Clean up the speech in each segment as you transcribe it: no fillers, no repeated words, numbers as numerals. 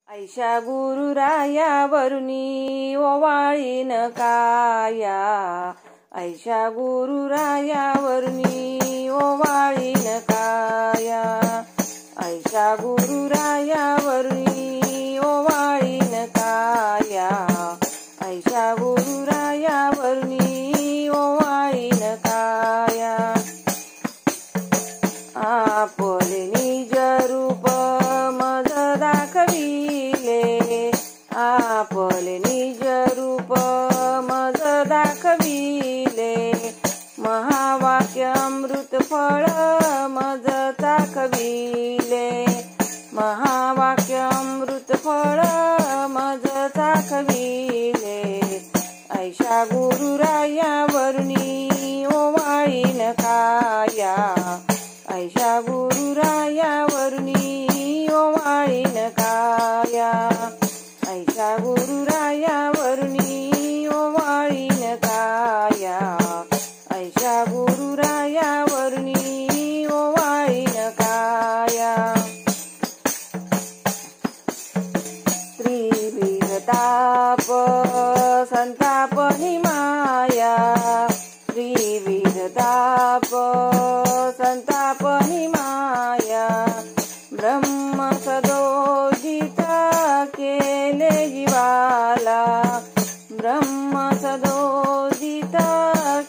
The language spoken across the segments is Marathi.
ऐशा गुरुरायावरुनी ओवाळीन काया, ऐशा गुरुरायावरुनी ओवाळीन काया, ऐशा गुरुरायावरुनी ओवाळीन काया, ऐशा गुरुरायावरुनी ओवाळीन काया. आपले निज रूप मज दाखविले, आपले निज रूप मज दाखविले, महावाक्य अमृत फळ मज चाखविले, महावाक्य अमृत फळ मज चाखविले. ऐशा गुरुरायावरुनी ओवाळीन काया, ऐशा गुरुरायावरुनी ओवाळीन काया, ऐशा गुरुरायावरुनी ओवाळीन काया, ऐशा गुरुरायावरुनी ओवाळीन काया. त्रिविधताप संताप निमाया, त्रिविधताप संताप निमाया, ब्रह्म सदोदित केले जीवाला, ब्रह्म सदोदित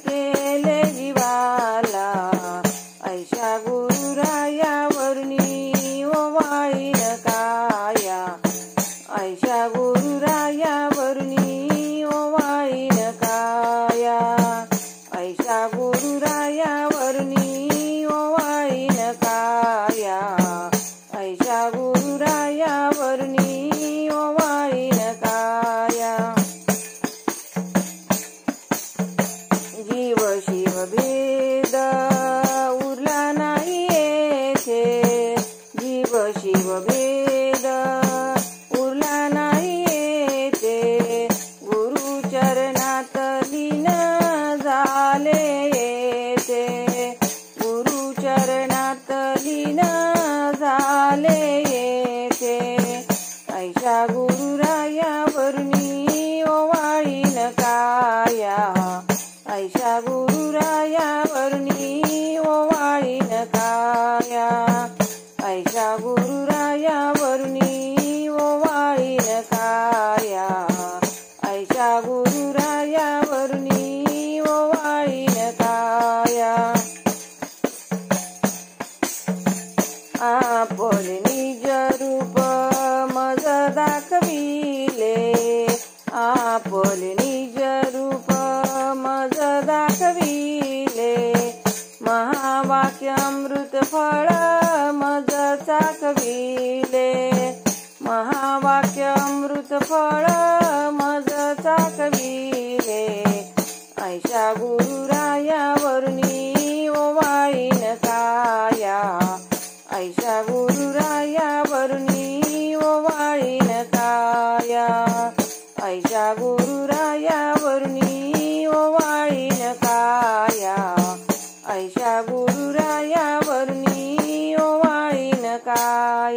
केले जीवाला. ऐशा गुरुरायावरुनी ओवाळीन काया, ऐशा गुरुरायावरुनी ओवाळीन काया, ऐशा गुरुरायावरुनी ओवाळीन काया, ऐशा गुरुरायावरुनी ओवाळीन काया. जीव शिव भेद उरला नाही येथे, जीव शिव भेद उरला नाही येथे, गुरुचरणात लीन झाले येथे, गुरुचरणात लीन झाले येथे. ऐशा गुरुरायावरुनी ओवाळीन काया, ऐशा गुरुरायावरुनी ओवाळीन काया, ऐशा गुरुरायावरुनी ओवाळीन काया, ऐशा गुरुरायावरुनी ओवाळीन काया. आपले निज रूप मज दाखविले, आपले निज रूप मज दाखविले, महावाक्य अमृत फळ मज चाखविले, महावाक्य अमृत फळ मज चाखविले. ऐशा गुरुरायावरुनी ओवाळीन काया, ऐशा गुरुरायावरुनी ओवाळीन काया, ऐशा गुरुराया